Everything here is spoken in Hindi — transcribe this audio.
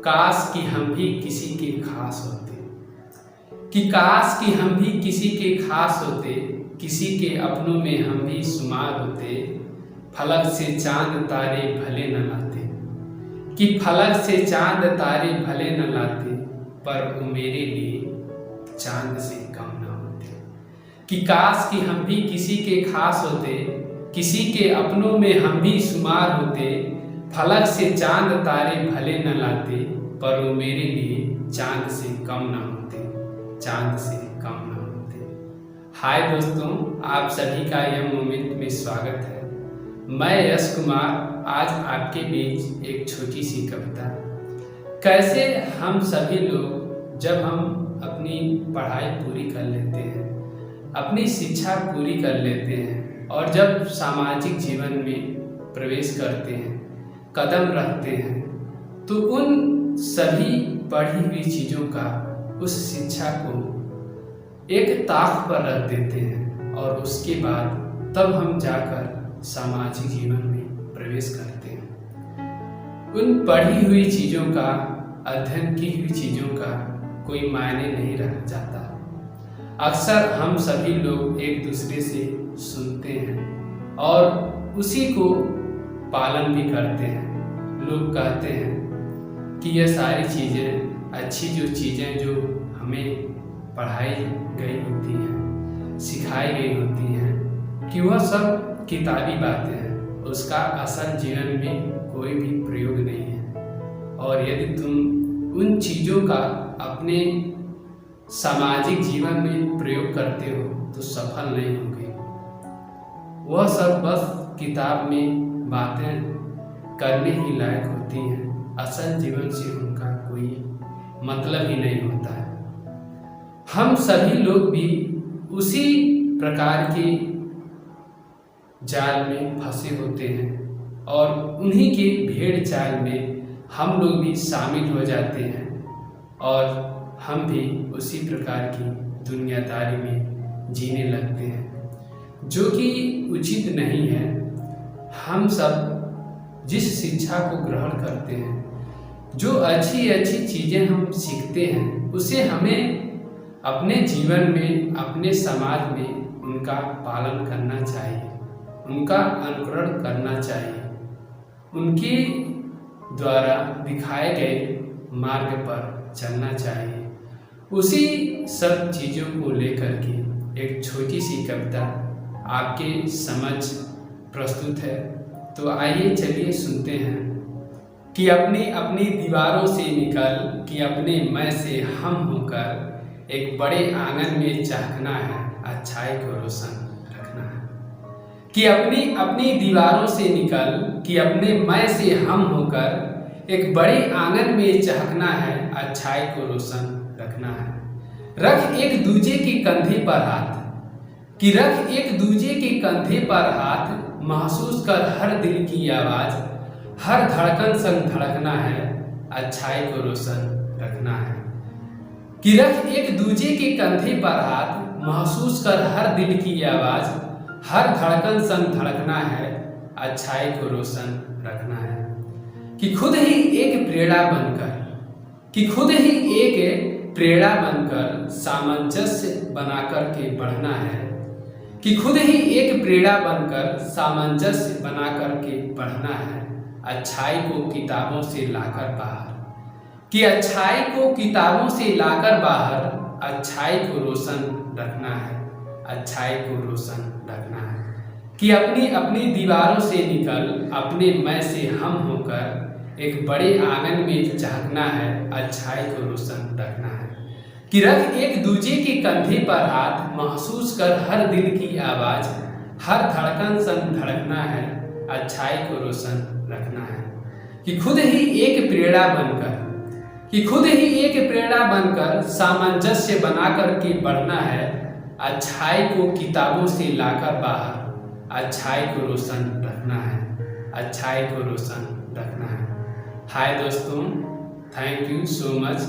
काश कि हम भी किसी के खास होते, कि काश कि हम भी किसी के खास होते, किसी के अपनों में हम भी शुमार होते। फलक से चांद तारे भले न लाते, कि फलक से चांद तारे भले न लाते, पर वो मेरे लिए चांद से कम न होते। कि काश कि हम भी किसी के खास होते, किसी के अपनों में हम भी शुमार होते। फलक से चांद तारे भले न लाते, पर वो मेरे लिए चांद से कम न होते, चांद से कम न होते। हाय दोस्तों, आप सभी का यह मोमेंट में स्वागत है। मैं यश कुमार आज आपके बीच एक छोटी सी कविता। कैसे हम सभी लोग जब हम अपनी पढ़ाई पूरी कर लेते हैं, अपनी शिक्षा पूरी कर लेते हैं और जब सामाजिक जीवन में प्रवेश करते हैं, कदम रखते हैं, तो उन सभी पढ़ी हुई चीज़ों का, उस शिक्षा को एक ताक पर रख देते हैं और उसके बाद तब हम जाकर सामाजिक जीवन में प्रवेश करते हैं। उन पढ़ी हुई चीज़ों का, अध्ययन की हुई चीज़ों का कोई मायने नहीं रह जाता। अक्सर हम सभी लोग एक दूसरे से सुनते हैं और उसी को पालन भी करते हैं। लोग कहते हैं कि यह सारी चीज़ें, अच्छी जो चीज़ें जो हमें पढ़ाई गई होती हैं, सिखाई गई होती हैं, कि वह सब किताबी बातें हैं, उसका असल जीवन में कोई भी प्रयोग नहीं है। और यदि तुम उन चीज़ों का अपने सामाजिक जीवन में प्रयोग करते हो तो सफल नहीं होगे। वह सब बस किताब में बातें करने ही लायक होती हैं, असल जीवन से उनका कोई मतलब ही नहीं होता है। हम सभी लोग भी उसी प्रकार के जाल में फंसे होते हैं और उन्हीं के भेड़ चाल में हम लोग भी शामिल हो जाते हैं और हम भी उसी प्रकार की दुनियादारी में जीने लगते हैं, जो कि उचित नहीं है। हम सब जिस शिक्षा को ग्रहण करते हैं, जो अच्छी अच्छी चीज़ें हम सीखते हैं, उसे हमें अपने जीवन में, अपने समाज में उनका पालन करना चाहिए, उनका अनुकरण करना चाहिए, उनके द्वारा दिखाए गए मार्ग पर चलना चाहिए। उसी सब चीज़ों को लेकर के एक छोटी सी कविता आपके समझ प्रस्तुत है। तो आइए चलिए सुनते हैं। कि अपनी अपनी दीवारों से निकल, कि अपने मैं से हम होकर एक बड़े आंगन में झांकना है, अच्छाई को रोशन रखना है। कि अपनी अपनी दीवारों से निकल, कि अपने मैं से हम होकर एक बड़े आंगन में झांकना है, अच्छाई को रोशन रखना है। रख एक दूजे के कंधे पर हाथ, कि रख एक दूजे के कंधे पर हाथ, महसूस कर हर दिल की आवाज़, हर धड़कन संग धड़कना है, अच्छाई को रोशन रखना है। कि रख एक दूजे के कंधे पर हाथ, महसूस कर हर दिल की आवाज़, हर धड़कन संग धड़कना है, अच्छाई को रोशन रखना है। कि खुद ही एक प्रेरणा बनकर, कि खुद ही एक प्रेरणा बनकर सामंजस्य बनाकर के बढ़ना है। कि खुद ही एक प्रेरणा बनकर सामंजस्य बनाकर के बढ़ना है, अच्छाई को किताबों से लाकर बाहर। कि अच्छाई को किताबों से लाकर बाहर, अच्छाई को रोशन रखना है, अच्छाई को रोशन रखना है। कि अपनी अपनी दीवारों से निकल, अपने मैं से हम होकर एक बड़े आंगन में झांकना है, अच्छाई को रोशन रखना है। कि रख एक दूजे के कंधे पर हाथ, महसूस कर हर दिल की आवाज़, हर धड़कन संग धड़कना है, अच्छाई को रोशन रखना है। कि खुद ही एक प्रेरणा बनकर, कि खुद ही एक प्रेरणा बनकर सामंजस्य बनाकर के बढ़ना है, अच्छाई को किताबों से लाकर बाहर, अच्छाई को रोशन रखना है, अच्छाई को रोशन रखना है। हाय दोस्तों, थैंक यू सो मच।